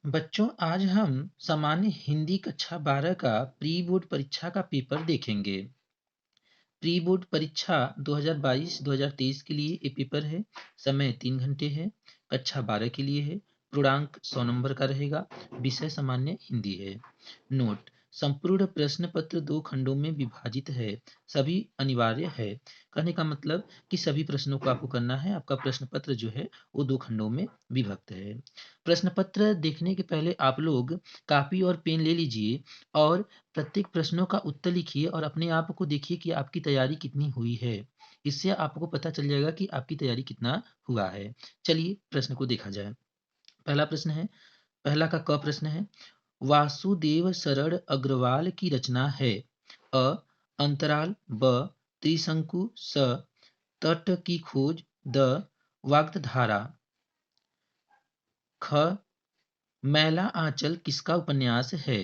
बच्चों, आज हम सामान्य हिंदी कक्षा 12 का प्री बोर्ड परीक्षा का पेपर देखेंगे। प्री बोर्ड परीक्षा 2022-2023 के लिए ये पेपर है। समय 3 घंटे है। कक्षा 12 के लिए है। पूर्णांक 100 नंबर का रहेगा। विषय सामान्य हिंदी है। नोट: संपूर्ण प्रश्न पत्र 2 खंडों में विभाजित है। सभी अनिवार्य है। कहने का मतलब कि सभी प्रश्नों को आपको करना है। आपका प्रश्न पत्र जो है वो 2 खंडों में विभक्त है। प्रश्न पत्र देखने के पहले आप लोग कॉपी और पेन ले लीजिए और प्रत्येक प्रश्नों का उत्तर लिखिए और अपने आप को देखिए कि आपकी तैयारी कितनी हुई है। इससे आपको पता चल जाएगा कि आपकी तैयारी कितना हुआ है। चलिए प्रश्न को देखा जाए। पहला प्रश्न है, पहला का क प्रश्न है, वासुदेव शरण अग्रवाल की रचना है। अ अंतराल, ब त्रिशंकु, स तट की खोज, द वाग्धारा, ख मैला आंचल किसका उपन्यास है।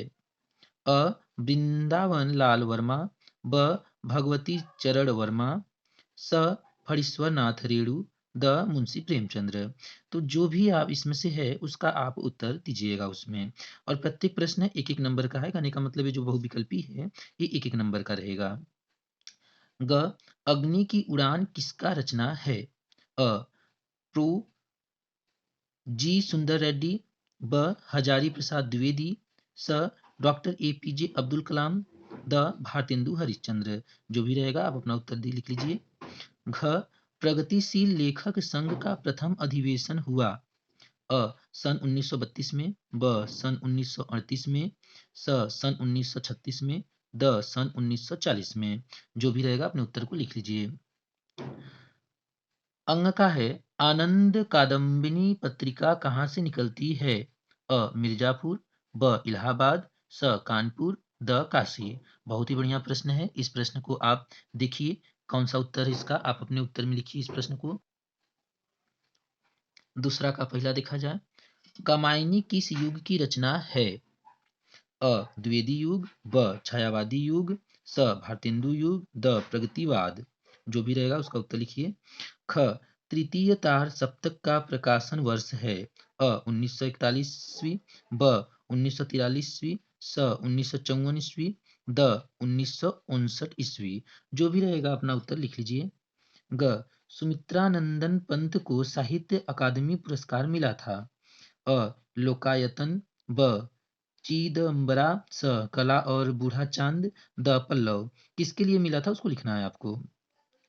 अ वृंदावन लाल वर्मा, ब भगवती चरण वर्मा, स फणीश्वर नाथ रेणु, द मुंशी प्रेमचंद्र। तो जो भी आप इसमें से है उसका आप उत्तर दीजिएगा उसमें। और प्रत्येक प्रश्न एक एक नंबर का है। कहने का मतलब ये जो बहुविकल्पी है ये एक एक नंबर का रहेगा। ग अग्नि की उड़ान किसका रचना है। अ प्रो जी सुंदर रेड्डी, ब हजारी प्रसाद द्विवेदी, स doctor APJ Abdul Kalam, the Bharatendu Harishchandra. जो भी रहेगा आप अपना उत्तर लिख लीजिए। घ प्रगतिशील लेखक संघ का प्रथम अधिवेशन हुआ। अ सन 1932 में, ब सन 1938 में, स सन 1936 में, द सन 1940 में। जो भी रहेगा अपने उत्तर को लिख लीजिए। अंग का है, आनंद कादम्बिनी पत्रिका कहाँ से निकलती है। अ मिर्जापुर, ब इलाहाबाद, स कानपुर, द काशी। बहुत ही बढ़िया प्रश्न है। इस प्रश्न को आप देखिए कौन सा उत्तर है इसका। आप अपने उत्तर में लिखिए इस प्रश्न को। दूसरा का पहला देखा जाए। कामायनी किस युग की रचना है। अ द्विवेदी युग, ब छायावादी युग, स भारतेंदु युग, द प्रगतिवाद। जो भी रहेगा उसका उत्तर लिखिए। ख तृतीय तार सप्तक का प्रकाशन वर्ष है। अ 1941वीं, ब 1943वीं, स 1954वीं, द 1959 ईस्वी। जो भी रहेगा अपना उत्तर लिख लीजिए। ग सुमित्रानंदन पंत को साहित्य अकादमी पुरस्कार मिला था। अ लोकायतन, ब चिदम्बरा, स कला और बूढ़ा चांद, द पल्लव। किसके लिए मिला था उसको लिखना है आपको।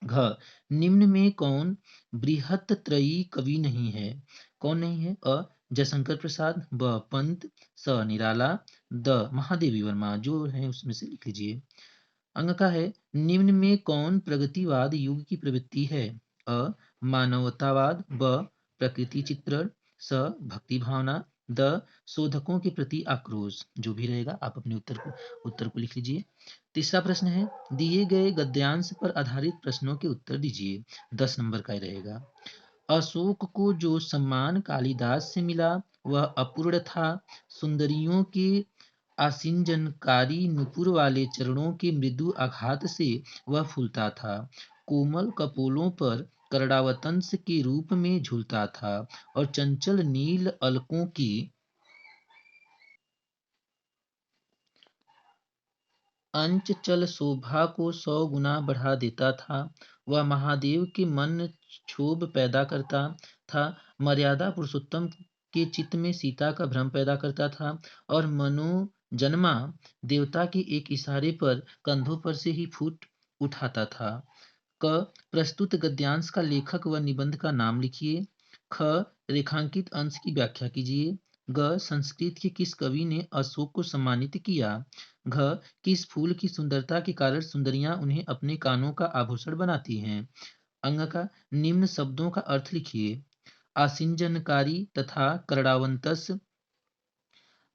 घ निम्न में कौन बृहत्त्रयी कवि नहीं है। कौन नहीं है। अ जयशंकर प्रसाद, ब पंत, स निराला, द महादेवी वर्मा। जो है उसमें से लिख लीजिए। अंग का है, निम्न में कौन प्रगतिवाद युग की प्रवृत्ति है। अ मानवतावाद, ब प्रकृति चित्रण, स भक्ति भावना, द शोधकों के प्रति आक्रोश। जो भी रहेगा आप अपने उत्तर को लिख लीजिए। तीसरा प्रश्न है, दिए गए गद्यांश पर आधारित प्रश्नों के उत्तर दीजिए। 10 नंबर का ही रहेगा। अशोक को जो सम्मान कालिदास से मिला वह अपूर्ण था। सुंदरियों के आसिंजनकारी नुपुर वाले चरणों के मृदु आघात से वह फूलता था। कोमल कपोलों पर करड़ावतंस के रूप में झूलता था और चंचल नील अलकों की अंचल शोभा को 100 गुना बढ़ा देता था। वह महादेव के मन क्षोभ पैदा करता था। मर्यादा पुरुषोत्तम के चित्त में सीता का भ्रम पैदा करता था और मनोजन्मा देवता के एक इशारे पर कंधों पर से ही फूट उठाता था। क प्रस्तुत गद्यांश का लेखक व निबंध का नाम लिखिए। ख रेखांकित अंश की व्याख्या कीजिए। ग संस्कृत के किस कवि ने अशोक को सम्मानित किया। घ किस फूल की सुंदरता के कारण सुंदरियां उन्हें अपने कानों का आभूषण बनाती हैं। अंग का निम्न शब्दों का अर्थ लिखिए। आसिंजनकारी तथा करड़ावंतस,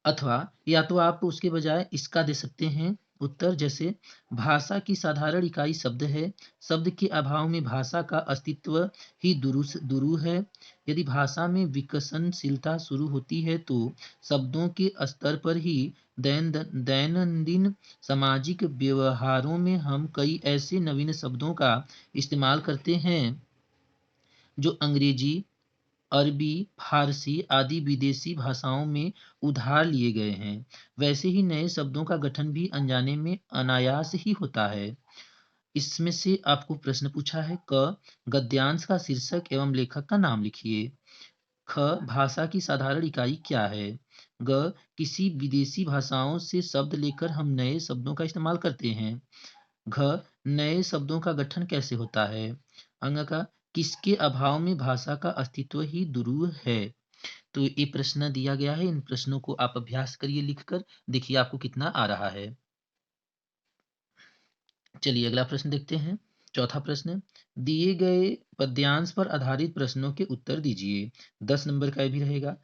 अथवा या तो आप उसके बजाय इसका दे सकते हैं उत्तर। जैसे भाषा की साधारण इकाई शब्द है। शब्द के अभाव में भाषा का अस्तित्व ही दुरूह है। यदि भाषा में विकसनशीलता शुरू होती है तो शब्दों के स्तर पर ही दैनंदिन सामाजिक व्यवहारों में हम कई ऐसे नवीन शब्दों का इस्तेमाल करते हैं जो अंग्रेजी, अरबी, फारसी आदि विदेशी भाषाओं में उधार लिए गए हैं। वैसे ही नए शब्दों का गठन भी अनजाने में अनायास ही होता है। इसमें से आपको प्रश्न पूछा है क गद्यांश का शीर्षक एवं लेखक का नाम लिखिए। ख भाषा की साधारण इकाई क्या है। ग किसी विदेशी भाषाओं से शब्द लेकर हम नए शब्दों का इस्तेमाल करते हैं। घ नए शब्दों का गठन कैसे होता है। अंग का किसके अभाव में भाषा का अस्तित्व ही दुरूह है। तो ये प्रश्न दिया गया है, इन प्रश्नों को आप अभ्यास करिए लिखकर, देखिए आपको कितना आ रहा है। चलिए अगला प्रश्न देखते हैं। चौथा प्रश्न, दिए गए पद्यांश पर आधारित प्रश्नों के उत्तर दीजिए। 10 नंबर का ये भी रहेगा।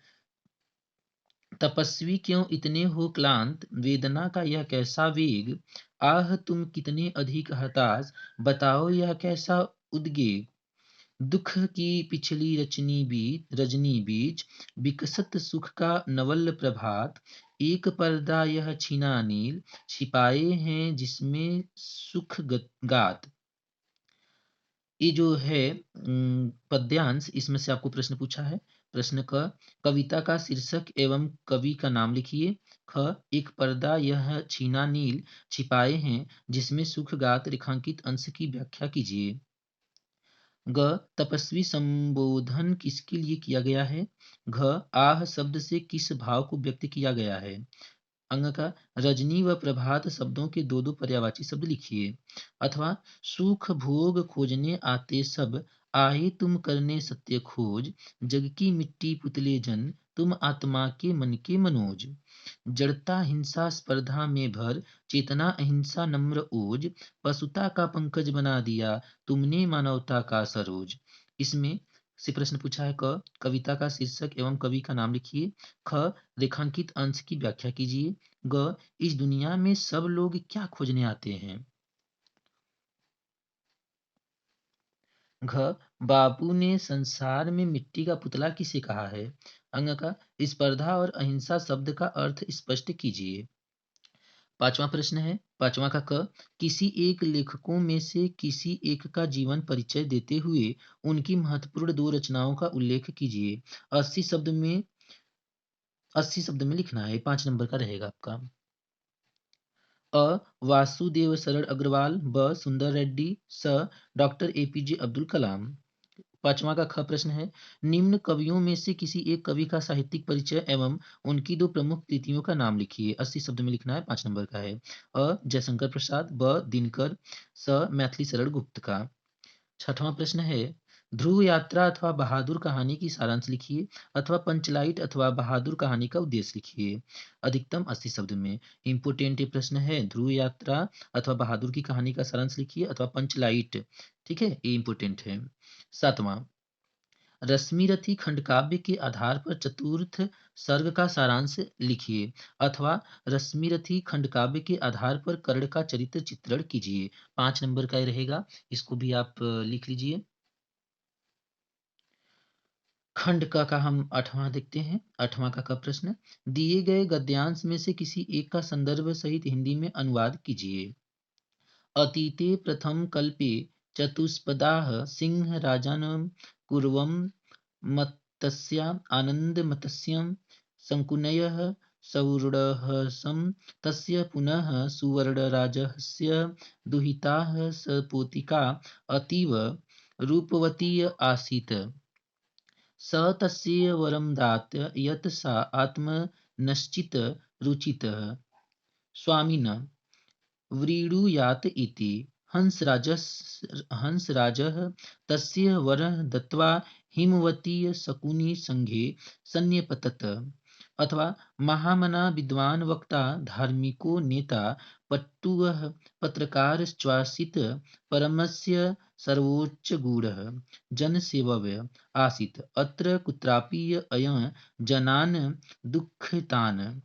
तपस्वी क्यों इतने हो क्लांत, वेदना का यह कैसा वेग, आह तुम कितने अधिक हताश, बताओ यह कैसा उद्वेग। दुख की पिछली रजनी बीच विकसत सुख का नवल प्रभात, एक पर्दा यह छीना नील, छिपाए हैं जिसमें सुख गात। ये जो है पद्यांश, इसमें से आपको प्रश्न पूछा है। प्रश्न क कविता का शीर्षक एवं कवि का नाम लिखिए। ख एक पर्दा यह छीना नील, छिपाए हैं जिसमें सुख गात रेखांकित अंश की व्याख्या कीजिए। ग तपस्वी संबोधन किसके लिए किया गया है। घ आह शब्द से किस भाव को व्यक्त किया गया है। अंग का रजनी व प्रभात शब्दों के दो दो पर्यायवाची शब्द लिखिए। अथवा सुख भोग खोजने आते सब, आए तुम करने सत्य खोज, जग की मिट्टी पुतले जन, तुम आत्मा के मन के मनोज। जड़ता हिंसा स्पर्धा में भर, चेतना अहिंसा नम्र ओज, पशुता का पंकज बना दिया तुमने मानवता का सरोज। इसमें से प्रश्न पूछा है क कविता का शीर्षक एवं कवि का नाम लिखिए। ख रेखांकित अंश की व्याख्या कीजिए। ग इस दुनिया में सब लोग क्या खोजने आते हैं। घ बापू ने संसार में मिट्टी का पुतला किसे कहा है। अंग का स्पर्धा और अहिंसा शब्द का अर्थ स्पष्ट कीजिए। पांचवा प्रश्न है, पांचवा का क किसी एक लेखकों में से किसी एक का जीवन परिचय देते हुए उनकी महत्वपूर्ण दो रचनाओं का उल्लेख कीजिए। 80 शब्द में लिखना है, 5 नंबर का रहेगा आपका। अ वासुदेव शरण अग्रवाल, ब सुंदर रेड्डी, स डॉक्टर एपीजे अब्दुल कलाम। पांचवा का ख प्रश्न है, निम्न कवियों में से किसी एक कवि का साहित्यिक परिचय एवं उनकी दो प्रमुख कृतियों का नाम लिखिए। 80 शब्द में लिखना है, 5 नंबर का है। अ जयशंकर प्रसाद, ब दिनकर, स मैथिली शरण गुप्त का। छठवां प्रश्न है, ध्रुव यात्रा अथवा बहादुर कहानी की सारांश लिखिए, अथवा पंचलाइट अथवा बहादुर कहानी का उद्देश्य लिखिए। अधिकतम 80 शब्द में। इंपोर्टेंट ये प्रश्न है, ध्रुव यात्रा अथवा बहादुर की कहानी का सारांश लिखिए अथवा पंचलाइट, ठीक है, ये इंपोर्टेंट है। सातवां, रश्मिरथी खंडकाव्य के आधार पर चतुर्थ सर्ग का सारांश लिखिए, अथवा रश्मिरथी खंडकाव्य के आधार पर कर्ण का चरित्र चित्रण कीजिए। 5 नंबर का ये रहेगा, इसको भी आप लिख लीजिए। खंड का हम 8वां देखते हैं। 8वां का प्रश्न, दिए गए गद्यांश में से किसी एक का संदर्भ सहित हिंदी में अनुवाद कीजिए। अतीते प्रथम कल्पे चतुष्पदाः सिंह राजानं पूर्वं मत्तस्य आनन्दमत्स्यं शङ्कुनयः सौरहसं तस्य पुनः सुवर्णराजस्य दुहिताः सपोतिका अतीव रूपवती आसीत्। स तस्यै वरं दात यत् सा आत्मनश्चित् रुचितः स्वामिनः व्रीडुयात् इति। हंसराजः तस्य वरं दत्त्वा हिमवती शकुनी संघे सन्न्यपतत। अथवा महामना विद्वान वक्ता धार्मिको नेता पट्टुः पत्रकारश्चासीत् परमस्य सर्वोच्चगूढः जनसेवव्य आसीत्। अत्र कुत्रापि अयं जनान् दुःखितान्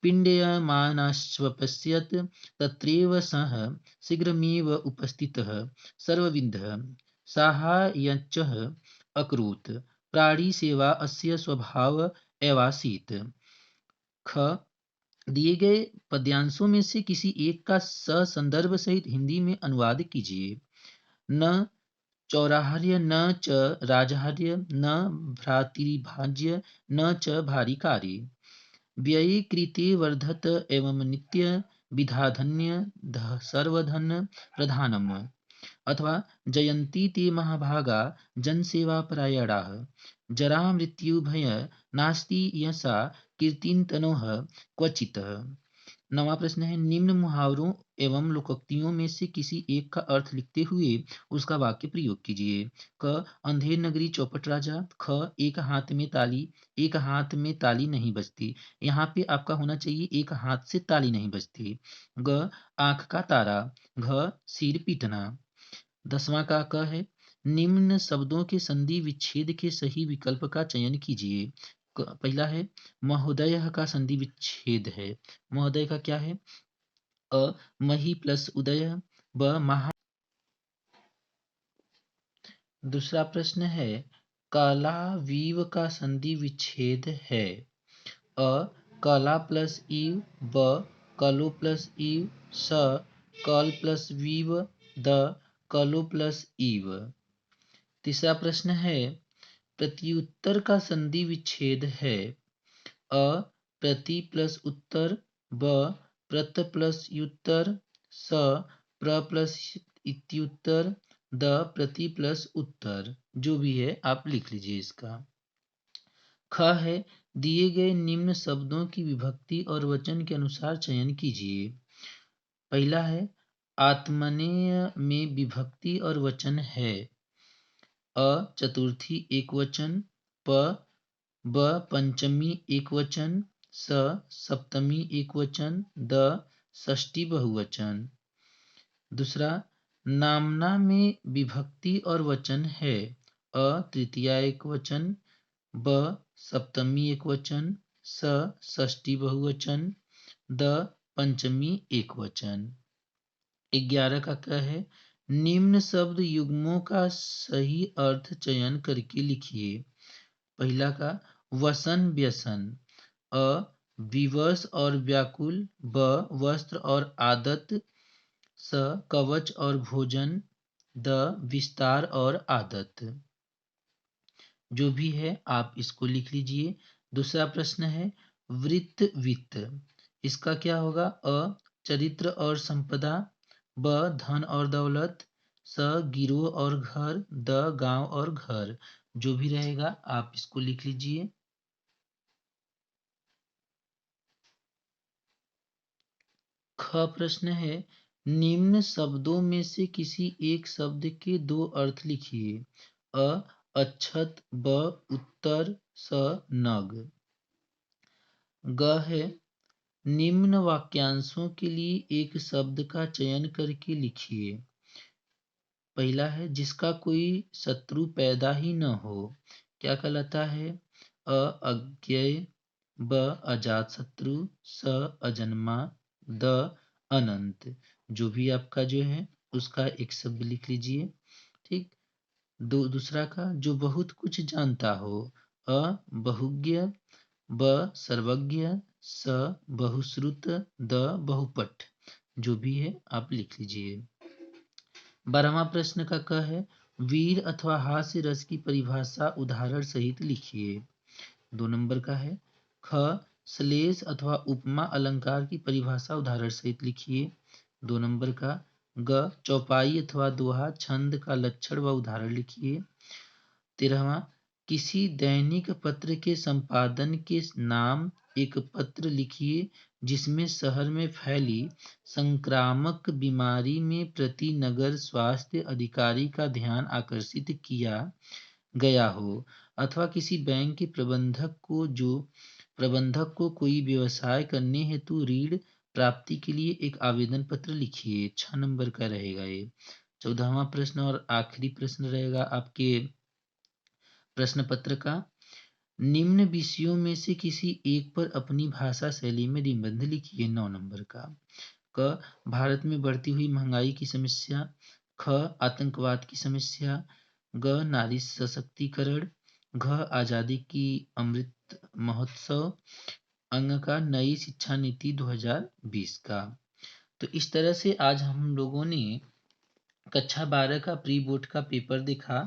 पीड्यमानाश्चपश्यत्, तत्रैव सः शीघ्रमेव उपस्थितः सर्वविधः साहाय्यञ्च अकरोत्। प्राणिसेवा अस्य स्वभाव एवासीत्। ख दिए गए पद्यांशों में से किसी एक का ससंदर्भ सहित हिंदी में अनुवाद कीजिए। न चौराहार्य न च राजहार्य न भ्रातृभाज्य न च भारी कार्य। व्यये कृते वर्धत एवं नित्य विधाधन्य सर्वधन प्रधानम्। अथवा जयन्ति ते महाभागा जनसेवापरायणाः। जरा मृत्युभय नास्ति यशा कीर्तिन्तनोः क्वचित्। नवा प्रश्न है, निम्न मुहावरों एवं लोकोक्तियों में से किसी एक का अर्थ लिखते हुए उसका वाक्य प्रयोग कीजिए। क, अंधेर नगरी चौपट राजा। ख, एक हाथ में ताली। एक हाथ में ताली नहीं बजती। यहाँ पे आपका होना चाहिए एक हाथ से ताली नहीं बजती। ग, आंख का तारा। घ, सिर पीटना। 10वां का क है, निम्न शब्दों के संधि विच्छेद के सही विकल्प का चयन कीजिए। पहला है महोदय का संधि विच्छेद है। महोदय का क्या है? अ मही प्लस उदय। ब महा। दूसरा प्रश्न है, कला वीव का संधि विच्छेद है। अ कला प्लस ईव। ब कलो प्लस ईव। स कल प्लस वीव। द कलो प्लस ईव। तीसरा प्रश्न है, प्रत्युत्तर का संधि विच्छेद है। अ प्रति प्लस उत्तर। ब प्रत प्लस युत्तर। स प्र प्लस इत्युत्तर। द प्रति प्लस उत्तर। जो भी है आप लिख लीजिए इसका। ख है, दिए गए निम्न शब्दों की विभक्ति और वचन के अनुसार चयन कीजिए। पहला है, आत्मनेय में विभक्ति और वचन है। अ चतुर्थी एक वचन। ब पंचमी एक वचन। स सप्तमी एक वचन। द षष्ठी बहुवचन। दूसरा, नामना में विभक्ति और वचन है। अ तृतीया एक वचन। ब सप्तमी एक वचन। स षष्ठी बहुवचन। द पंचमी एक वचन। 11 का क्या है, निम्न शब्द युग्मों का सही अर्थ चयन करके लिखिए। पहला का वसन व्यसन। अ विवश और व्याकुल। ब वस्त्र और आदत। स कवच और भोजन। द विस्तार और आदत। जो भी है आप इसको लिख लीजिए। दूसरा प्रश्न है, वृत्त वित्त। इसका क्या होगा? अ चरित्र और संपदा। ब धन और दौलत। स गिरोह और घर। द गांव और घर। जो भी रहेगा आप इसको लिख लीजिए। ख प्रश्न है, निम्न शब्दों में से किसी एक शब्द के दो अर्थ लिखिए। अ अक्षत। ब उत्तर। स नग। ग है, निम्न वाक्यांशों के लिए एक शब्द का चयन करके लिखिए। पहला है, जिसका कोई शत्रु पैदा ही न हो। क्या कहलाता है? अ अज्ञेय। ब अजात शत्रु। स अजन्मा। द अनंत। जो भी आपका जो है उसका एक शब्द लिख लीजिए। ठीक। दूसरा का, जो बहुत कुछ जानता हो। अ बहुज्ञ। ब सर्वज्ञ। स बहुश्रुत। द बहुपठ। जो भी है आप लिख लीजिए। 12वां प्रश्न का क है, वीर अथवा हास्य रस की परिभाषा उदाहरण सहित लिखिए। 2 नंबर का है, ख श्लेष अथवा उपमा अलंकार की परिभाषा उदाहरण सहित लिखिए। 2 नंबर का। ग चौपाई अथवा दोहा छंद का लक्षण व उदाहरण लिखिए। 13वां, किसी दैनिक पत्र के संपादन के नाम एक पत्र लिखिए जिसमें शहर में फैली संक्रामक बीमारी में प्रति नगर स्वास्थ्य अधिकारी का ध्यान आकर्षित किया गया हो, अथवा किसी बैंक के प्रबंधक को कोई व्यवसाय करने हेतु ऋण प्राप्ति के लिए एक आवेदन पत्र लिखिए। 6 नंबर का रहेगा ये। 14वां प्रश्न और आखिरी प्रश्न रहेगा आपके प्रश्न पत्र का, निम्न विषयों में से किसी एक पर अपनी भाषा शैली में निबंध लिखिए। 9 नंबर का। क भारत में बढ़ती हुई महंगाई की समस्या। ख आतंकवाद की समस्या। ग नारी सशक्तिकरण। घ आजादी की अमृत महोत्सव। अंग का नई शिक्षा नीति 2020 का। तो इस तरह से आज हम लोगों ने कक्षा 12 का प्री बोर्ड का पेपर देखा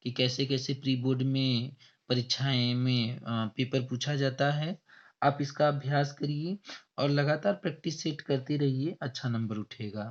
कि कैसे कैसे प्री बोर्ड में परीक्षाएं में पेपर पूछा जाता है। आप इसका अभ्यास करिए और लगातार प्रैक्टिस सेट करते रहिए, अच्छा नंबर उठेगा।